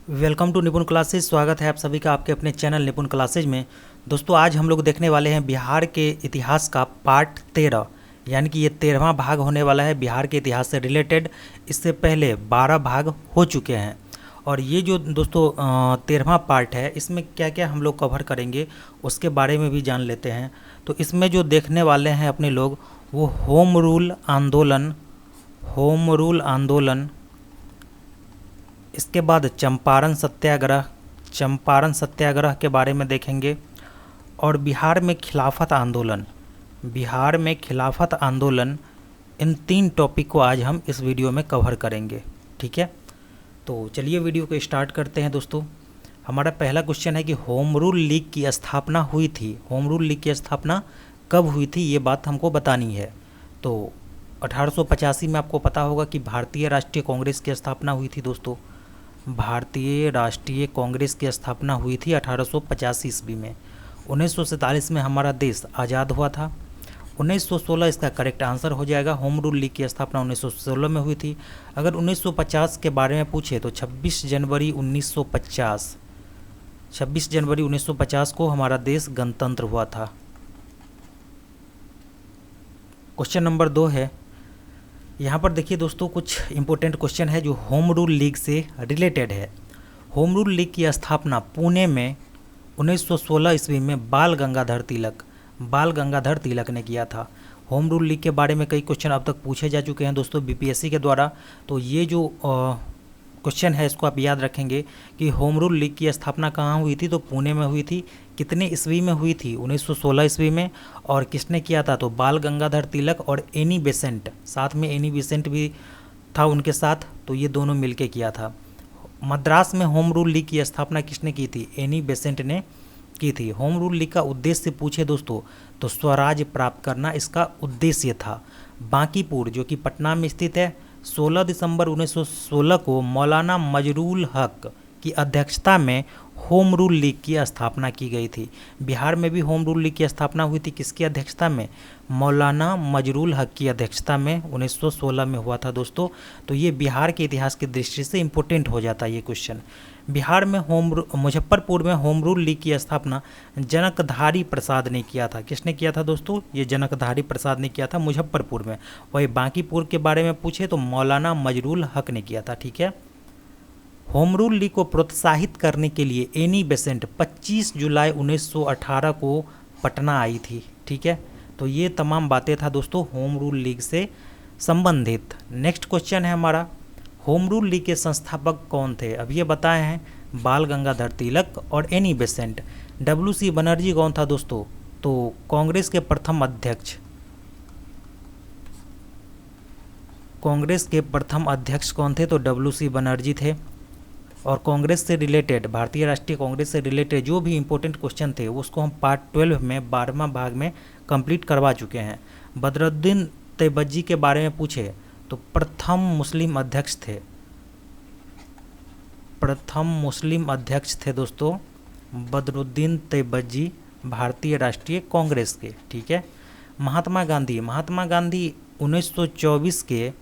Welcome to निपुण classes. स्वागत है आप सभी का आपके अपने चैनल निपुण क्लासेज में। दोस्तों आज हम लोग देखने वाले हैं बिहार के इतिहास का पार्ट 13, यानी कि ये 13वां भाग होने वाला है बिहार के इतिहास से रिलेटेड। इससे पहले 12 भाग हो चुके हैं और ये जो दोस्तों 13वां पार्ट है इसमें क्या क्या हम लोग कवर करेंगे उसके बारे में भी जान लेते हैं। तो इसमें जो देखने वाले हैं अपने लोग वो होम रूल आंदोलन, इसके बाद चंपारण सत्याग्रह के बारे में देखेंगे और बिहार में खिलाफत आंदोलन, इन 3 टॉपिक को आज हम इस वीडियो में कवर करेंगे। ठीक है, तो चलिए वीडियो को स्टार्ट करते हैं। दोस्तों हमारा पहला क्वेश्चन है कि होम रूल लीग की स्थापना हुई थी। होम रूल लीग की स्थापना कब हुई थी ये बात हमको बतानी है। तो 1885 में आपको पता होगा कि भारतीय राष्ट्रीय कांग्रेस की स्थापना हुई थी। दोस्तों भारतीय राष्ट्रीय कांग्रेस की स्थापना हुई थी 1885 ईस्वी में। 1947 में हमारा देश आज़ाद हुआ था। 1916 इसका करेक्ट आंसर हो जाएगा। होम रूल लीग की स्थापना 1916 में हुई थी। अगर 1950 के बारे में पूछे तो 26 जनवरी 1950 को हमारा देश गणतंत्र हुआ था। क्वेश्चन नंबर 2 है, यहाँ पर देखिए दोस्तों कुछ इंपॉर्टेंट क्वेश्चन है जो होम रूल लीग से रिलेटेड है। होम रूल लीग की स्थापना पुणे में 1916 ईस्वी में बाल गंगाधर तिलक ने किया था। होम रूल लीग के बारे में कई क्वेश्चन अब तक पूछे जा चुके हैं दोस्तों बीपीएससी के द्वारा। तो ये जो क्वेश्चन है इसको आप याद रखेंगे कि होम रूल लीग की स्थापना कहाँ हुई थी, तो पुणे में हुई थी। कितने ईस्वी में हुई थी? 1916 ईस्वी में। और किसने किया था? तो बाल गंगाधर तिलक और एनी बेसेंट, साथ में एनी बेसेंट भी था उनके साथ, तो ये दोनों मिलके किया था। मद्रास में होम रूल लीग की स्थापना किसने की थी? एनी बेसेंट ने की थी। होम रूल लीग का उद्देश्य पूछे दोस्तों तो स्वराज प्राप्त करना इसका उद्देश्य था। बांकीपुर जो कि पटना में स्थित है, 16 दिसंबर 1916 को मौलाना मजरूल हक की अध्यक्षता में होम रूल लीग की स्थापना की गई थी। बिहार में भी होम रूल लीग की स्थापना हुई थी। किसकी अध्यक्षता में? मौलाना मजरूल हक की अध्यक्षता में 1916 में हुआ था दोस्तों। तो ये बिहार के इतिहास की दृष्टि से इम्पोर्टेंट हो जाता है ये क्वेश्चन। बिहार में मुजफ्फरपुर में होम रूल लीग की स्थापना जनकधारी प्रसाद ने किया था। किसने किया था दोस्तों? ये जनकधारी प्रसाद ने किया था मुजफ्फरपुर में। वही बांकीपुर के बारे में पूछे तो मौलाना मजरूल हक ने किया था। ठीक है, होम रूल लीग को प्रोत्साहित करने के लिए एनी बेसेंट 25 जुलाई 1918 को पटना आई थी। ठीक है, तो ये तमाम बातें था दोस्तों होम रूल लीग से संबंधित। नेक्स्ट क्वेश्चन है हमारा, होम रूल लीग के संस्थापक कौन थे? अब ये बताए हैं बाल गंगाधर तिलक और एनी बेसेंट। WC बनर्जी कौन था दोस्तों? तो कांग्रेस के प्रथम अध्यक्ष कौन थे? तो WC बनर्जी थे। और कांग्रेस से रिलेटेड, भारतीय राष्ट्रीय कांग्रेस से रिलेटेड जो भी इंपॉर्टेंट क्वेश्चन थे उसको हम पार्ट 12 में 12वां भाग में कंप्लीट करवा चुके हैं। बदरुद्दीन तैयबजी के बारे में पूछे तो प्रथम मुस्लिम अध्यक्ष थे दोस्तों बदरुद्दीन तैयबजी, भारतीय राष्ट्रीय कांग्रेस के। ठीक है, महात्मा गांधी 1924 के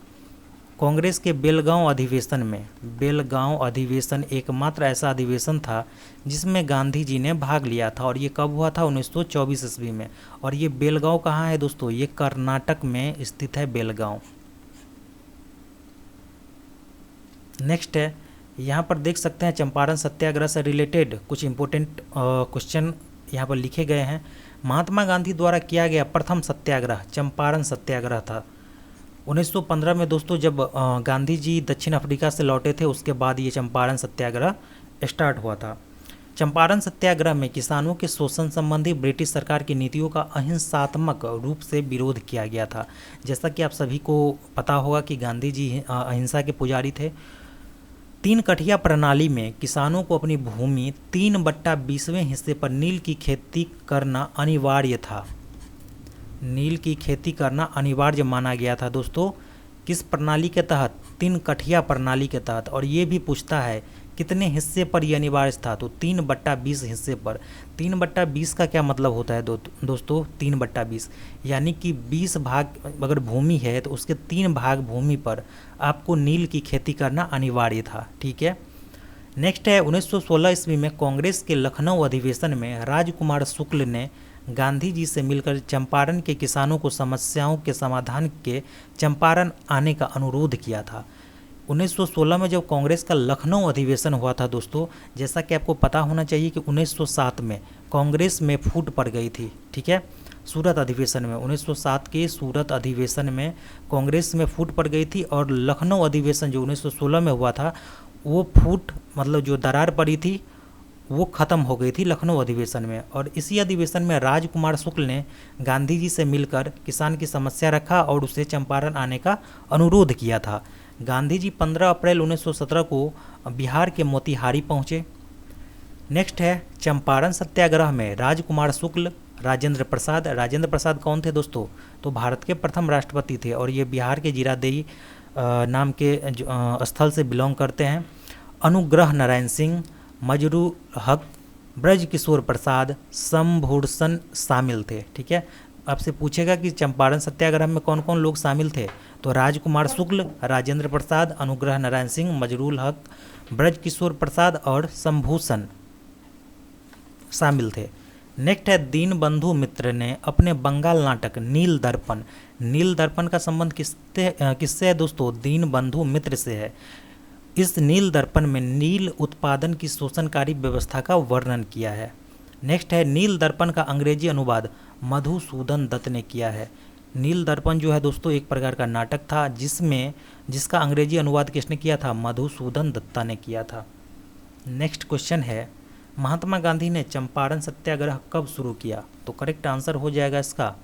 कांग्रेस के बेलगांव अधिवेशन एकमात्र ऐसा अधिवेशन था जिसमें गांधी जी ने भाग लिया था। और ये कब हुआ था? 1924 ईस्वी में। और ये बेलगांव कहाँ है दोस्तों? ये कर्नाटक में स्थित है बेलगांव। नेक्स्ट है, यहाँ पर देख सकते हैं चंपारण सत्याग्रह से रिलेटेड कुछ इंपॉर्टेंट क्वेश्चन यहाँ पर लिखे गए हैं। महात्मा गांधी द्वारा किया गया प्रथम सत्याग्रह चंपारण सत्याग्रह था 1915 में दोस्तों, जब गांधी जी दक्षिण अफ्रीका से लौटे थे उसके बाद ये चंपारण सत्याग्रह स्टार्ट हुआ था। चंपारण सत्याग्रह में किसानों के शोषण संबंधी ब्रिटिश सरकार की नीतियों का अहिंसात्मक रूप से विरोध किया गया था। जैसा कि आप सभी को पता होगा कि गांधी जी अहिंसा के पुजारी थे। 3 कठिया प्रणाली में किसानों को अपनी भूमि 3/20वें हिस्से पर नील की खेती करना अनिवार्य माना गया था दोस्तों। किस प्रणाली के तहत? 3 कठिया प्रणाली के तहत। और ये भी पूछता है कितने हिस्से पर यह अनिवार्य था? तो 3/20 हिस्से पर। 3/20 का क्या मतलब होता है दोस्तों? 3/20 यानी कि 20 भाग अगर भूमि है तो उसके 3 भाग भूमि पर आपको नील की खेती करना अनिवार्य था। ठीक है, नेक्स्ट है 1916 ईस्वी में कांग्रेस के लखनऊ अधिवेशन में राजकुमार शुक्ल ने गांधी जी से मिलकर चंपारण के किसानों को समस्याओं के समाधान के चंपारण आने का अनुरोध किया था। 1916 में जब कांग्रेस का लखनऊ अधिवेशन हुआ था दोस्तों, जैसा कि आपको पता होना चाहिए कि 1907 में कांग्रेस में फूट पड़ गई थी, ठीक है। सूरत अधिवेशन में 1907 के सूरत अधिवेशन में कांग्रेस में फूट पड़ गई थी और लखनऊ अधिवेशन जो 1916 में हुआ था वो फूट मतलब जो दरार पड़ी थी वो ख़त्म हो गई थी लखनऊ अधिवेशन में। और इसी अधिवेशन में राजकुमार शुक्ल ने गांधी जी से मिलकर किसान की समस्या रखा और उसे चंपारण आने का अनुरोध किया था। गांधी जी 15 अप्रैल 1917 को बिहार के मोतिहारी पहुँचे। नेक्स्ट है चंपारण सत्याग्रह में राजकुमार शुक्ल, राजेंद्र प्रसाद कौन थे दोस्तों? तो भारत के प्रथम राष्ट्रपति थे और ये बिहार के जीरादेई नाम के स्थल से बिलोंग करते हैं। अनुग्रह नारायण सिंह, मजरूल हक, ब्रज किशोर प्रसाद, शंभूषण शामिल थे, ठीक है। आपसे पूछेगा कि चंपारण सत्याग्रह में कौन कौन लोग शामिल थे, तो राजकुमार शुक्ल, राजेंद्र प्रसाद, अनुग्रह नारायण सिंह, मजरूल हक, ब्रज किशोर प्रसाद और शंभूषण शामिल थे। नेक्स्ट है दीनबंधु मित्र ने अपने बंगाल नाटक नील दर्पण का संबंध किससे है दोस्तों? दीनबंधु मित्र से है। इस नील दर्पण में नील उत्पादन की शोषणकारी व्यवस्था का वर्णन किया है। नेक्स्ट है नील दर्पण का अंग्रेजी अनुवाद मधुसूदन दत्त ने किया है। नील दर्पण जो है दोस्तों एक प्रकार का नाटक था जिसका अंग्रेजी अनुवाद किसने किया था? मधुसूदन दत्ता ने किया था। नेक्स्ट क्वेश्चन है महात्मा गांधी ने चंपारण सत्याग्रह कब शुरू किया? तो करेक्ट आंसर हो जाएगा इसका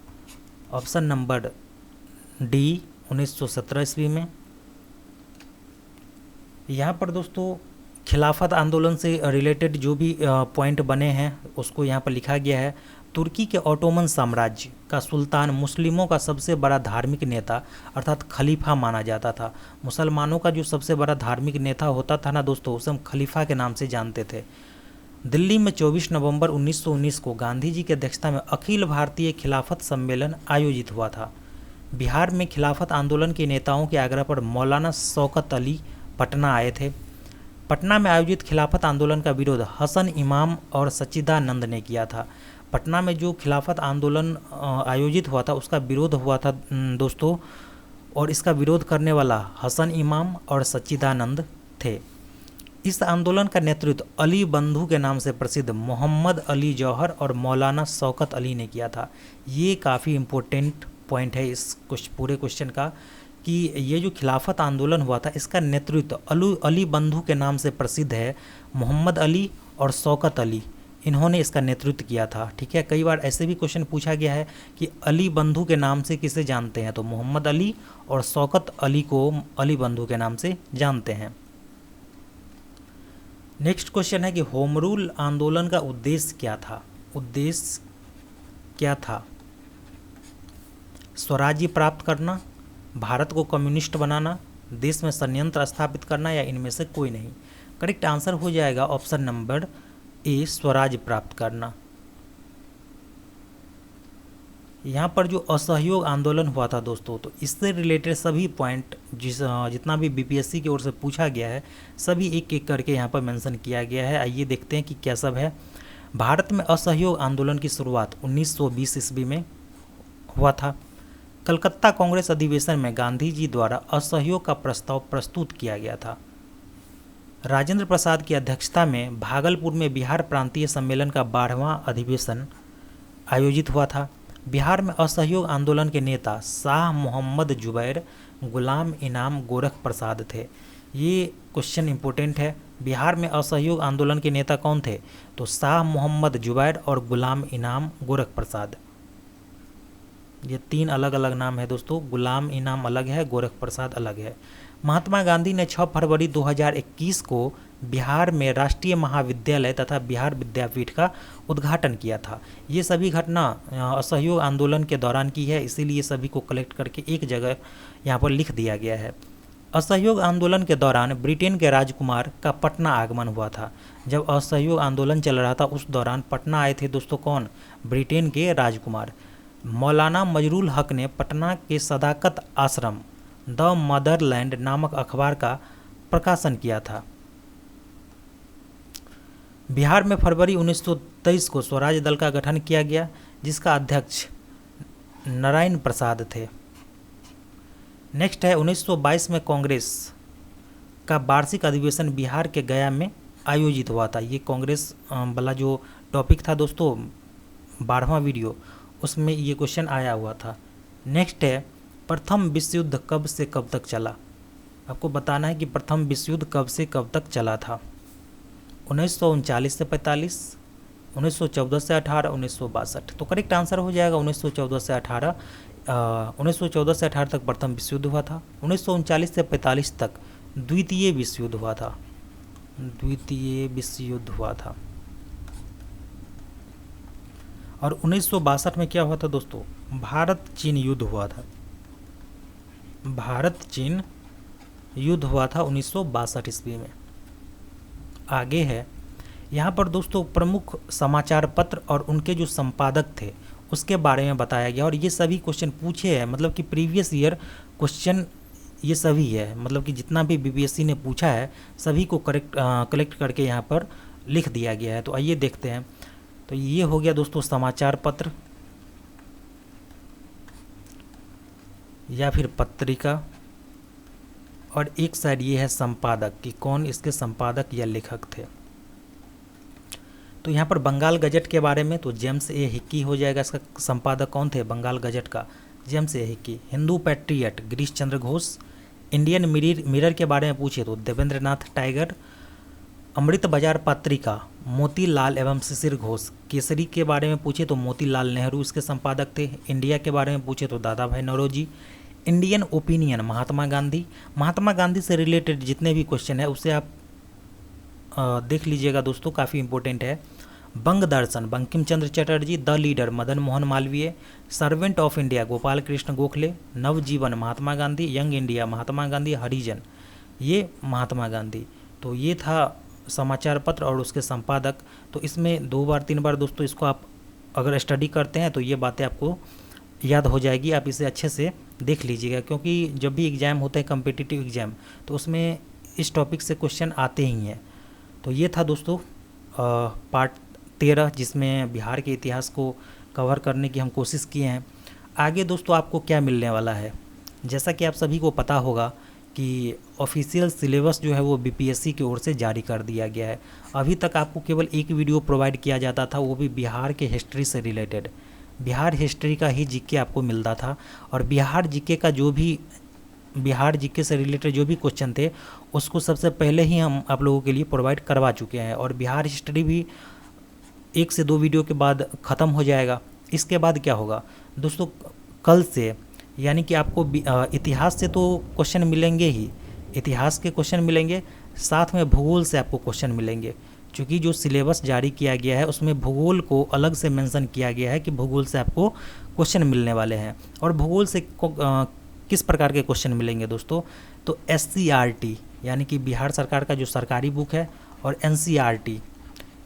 ऑप्शन नंबर डी 1917 ईस्वी में। यहाँ पर दोस्तों खिलाफत आंदोलन से रिलेटेड जो भी पॉइंट बने हैं उसको यहाँ पर लिखा गया है। तुर्की के ऑटोमन साम्राज्य का सुल्तान मुस्लिमों का सबसे बड़ा धार्मिक नेता अर्थात खलीफा माना जाता था। मुसलमानों का जो सबसे बड़ा धार्मिक नेता होता था ना दोस्तों, उसे हम खलीफा के नाम से जानते थे। दिल्ली में 24 नवंबर 1919 को गांधी जी की अध्यक्षता में अखिल भारतीय खिलाफत सम्मेलन आयोजित हुआ था। बिहार में खिलाफत आंदोलन के नेताओं के आग्रह पर मौलाना शौकत अली पटना आए थे। पटना में आयोजित खिलाफत आंदोलन का विरोध हसन इमाम और सच्चिदानंद ने किया था। पटना में जो खिलाफत आंदोलन आयोजित हुआ था उसका विरोध हुआ था दोस्तों, और इसका विरोध करने वाला हसन इमाम और सच्चिदानंद थे। इस आंदोलन का नेतृत्व अली बंधु के नाम से प्रसिद्ध मोहम्मद अली जौहर और मौलाना शौकत अली ने किया था। ये काफ़ी इम्पोर्टेंट पॉइंट है इस पूरे क्वेश्चन का कि ये जो खिलाफत आंदोलन हुआ था इसका नेतृत्व अली बंधु के नाम से प्रसिद्ध है मोहम्मद अली और शौकत अली, इन्होंने इसका नेतृत्व किया था, ठीक है। कई बार ऐसे भी क्वेश्चन पूछा गया है कि अली बंधु के नाम से किसे जानते हैं, तो मोहम्मद अली और शौकत अली को अली बंधु के नाम से जानते हैं। नेक्स्ट क्वेश्चन है कि होम रूल आंदोलन का उद्देश्य क्या था? स्वराज्य प्राप्त करना, भारत को कम्युनिस्ट बनाना, देश में संयंत्र स्थापित करना, या इनमें से कोई नहीं। करेक्ट आंसर हो जाएगा ऑप्शन नंबर ए स्वराज्य प्राप्त करना। यहाँ पर जो असहयोग आंदोलन हुआ था दोस्तों, तो इससे रिलेटेड सभी पॉइंट जितना भी बीपीएससी की ओर से पूछा गया है सभी एक एक करके यहाँ पर मेंशन किया गया है। आइए देखते हैं कि क्या सब है। भारत में असहयोग आंदोलन की शुरुआत 1920 ईस्वी में हुआ था। कलकत्ता कांग्रेस अधिवेशन में गांधी जी द्वारा असहयोग का प्रस्ताव प्रस्तुत किया गया था। राजेंद्र प्रसाद की अध्यक्षता में भागलपुर में बिहार प्रांतीय सम्मेलन का 12वां अधिवेशन आयोजित हुआ था। बिहार में असहयोग आंदोलन के नेता शाह मोहम्मद जुबैर, गुलाम इनाम, गोरख प्रसाद थे। ये क्वेश्चन इंपॉर्टेंट है। बिहार में असहयोग आंदोलन के नेता कौन थे? तो शाह मोहम्मद जुबैर और गुलाम इनाम, गोरख प्रसाद। ये तीन अलग अलग नाम है दोस्तों, गुलाम इनाम अलग है, गोरख प्रसाद अलग है। महात्मा गांधी ने 6 फरवरी 2021 को बिहार में राष्ट्रीय महाविद्यालय तथा बिहार विद्यापीठ का उद्घाटन किया था। ये सभी घटना असहयोग आंदोलन के दौरान की है, इसीलिए सभी को कलेक्ट करके एक जगह यहाँ पर लिख दिया गया है। असहयोग आंदोलन के दौरान ब्रिटेन के राजकुमार का पटना आगमन हुआ था। जब असहयोग आंदोलन चल रहा था उस दौरान पटना आए थे दोस्तों कौन? ब्रिटेन के राजकुमार। मौलाना मजरूल हक ने पटना के सदाकत आश्रम द मदरलैंड नामक अखबार का प्रकाशन किया था। बिहार में फरवरी 1923 को स्वराज दल का गठन किया गया, जिसका अध्यक्ष नारायण प्रसाद थे। नेक्स्ट है 1922 में कांग्रेस का वार्षिक अधिवेशन बिहार के गया में आयोजित हुआ था। ये कांग्रेस वाला जो टॉपिक था दोस्तों 12वां वीडियो, उसमें ये क्वेश्चन आया हुआ था। नेक्स्ट है प्रथम विश्व युद्ध कब से कब तक चला। आपको बताना है कि प्रथम विश्व युद्ध कब से कब तक चला था। 1939 से 45, 1914 से 18, 1962। तो करेक्ट आंसर हो जाएगा 1914 से 18। 1914 से 18 तक प्रथम विश्व युद्ध हुआ था। 1939 से 45 तक द्वितीय विश्व युद्ध हुआ था। द्वितीय विश्व युद्ध हुआ था। और 1962 में क्या हुआ था दोस्तों, भारत चीन युद्ध हुआ था। भारत चीन युद्ध हुआ था 1962 ईस्वी में। आगे है यहाँ पर दोस्तों प्रमुख समाचार पत्र और उनके जो संपादक थे उसके बारे में बताया गया। और ये सभी क्वेश्चन पूछे हैं, मतलब कि प्रीवियस ईयर क्वेश्चन ये सभी है, मतलब कि जितना भी बीपीएससी ने पूछा है सभी को कलेक्ट करके यहाँ पर लिख दिया गया है। तो आइए देखते हैं। तो ये हो गया दोस्तों समाचार पत्र या फिर पत्रिका, और एक साइड ये है संपादक कि कौन इसके संपादक या लेखक थे। तो यहाँ पर बंगाल गजट के बारे में तो जेम्स ए हिक्की हो जाएगा। इसका संपादक कौन थे बंगाल गजट का, जेम्स ए Hickey. Hindu patriot Girish Chandra Ghosh. Indian mirror के बारे में पूछे तो देवेंद्र नाथ टाइगर। अमृत बाजार पत्रिका मोतीलाल एवं शिशिर घोष। केसरी के बारे में पूछे तो मोतीलाल नेहरू इसके संपादक थे। इंडिया के बारे में पूछे तो दादा भाई नौरोजी। Indian opinion Mahatma Gandhi. महात्मा गांधी से रिलेटेड जितने भी क्वेश्चन है उसे आप देख लीजिएगा दोस्तों, काफ़ी इंपॉर्टेंट है। Bangadarshan Bankim Chandra Chatterjee. The leader Madan Mohan Malviya. Servant of India Gopal Krishna Gokhale. Navjivan Mahatma Gandhi. Young India Mahatma Gandhi. Harijan ये महात्मा गांधी। तो ये था समाचार पत्र और उसके संपादक। तो इसमें 2 बार 3 बार दोस्तों इसको आप अगर स्टडी करते हैं तो ये बातें आपको याद हो जाएगी। आप इसे अच्छे से देख लीजिएगा, क्योंकि जब भी एग्ज़ाम होते हैं कम्पिटिटिव एग्ज़ाम तो उसमें इस टॉपिक से क्वेश्चन आते ही हैं। तो ये था दोस्तों पार्ट 13, जिसमें बिहार के इतिहास को कवर करने की हम कोशिश किए हैं। आगे दोस्तों आपको क्या मिलने वाला है, जैसा कि आप सभी को पता होगा कि ऑफिशियल सिलेबस जो है वो बीपीएससी की ओर से जारी कर दिया गया है। अभी तक आपको केवल एक वीडियो प्रोवाइड किया जाता था, वो भी बिहार के हिस्ट्री से रिलेटेड। बिहार हिस्ट्री का ही जीके आपको मिलता था, और बिहार जीके का जो भी बिहार जीके से रिलेटेड जो भी क्वेश्चन थे उसको सबसे पहले ही हम आप लोगों के लिए प्रोवाइड करवा चुके हैं। और बिहार हिस्ट्री भी 1 से 2 वीडियो के बाद ख़त्म हो जाएगा। इसके बाद क्या होगा दोस्तों, कल से यानी कि आपको इतिहास से तो क्वेश्चन मिलेंगे ही, इतिहास के क्वेश्चन मिलेंगे, साथ में भूगोल से आपको क्वेश्चन मिलेंगे। क्योंकि जो सिलेबस जारी किया गया है उसमें भूगोल को अलग से मेंशन किया गया है कि भूगोल से आपको क्वेश्चन मिलने वाले हैं। और भूगोल से किस प्रकार के क्वेश्चन मिलेंगे दोस्तों, तो SCRT यानी कि बिहार सरकार का जो सरकारी बुक है और NCRT,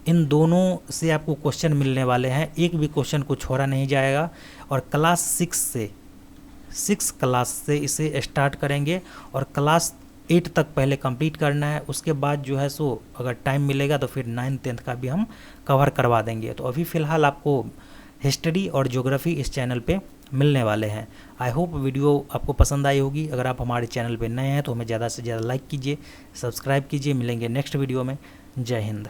इन दोनों से आपको क्वेश्चन मिलने वाले हैं। एक भी क्वेश्चन को छोड़ा नहीं जाएगा। और क्लास 6 क्लास से इसे स्टार्ट करेंगे और क्लास 8 तक पहले कंप्लीट करना है। उसके बाद जो है सो अगर टाइम मिलेगा तो फिर 9th 10th का भी हम कवर करवा देंगे। तो अभी फ़िलहाल आपको हिस्ट्री और ज्योग्राफी इस चैनल पे मिलने वाले हैं। आई होप वीडियो आपको पसंद आई होगी। अगर आप हमारे चैनल पे नए हैं तो हमें ज़्यादा से ज़्यादा लाइक कीजिए, सब्सक्राइब कीजिए। मिलेंगे नेक्स्ट वीडियो में। जय हिंद।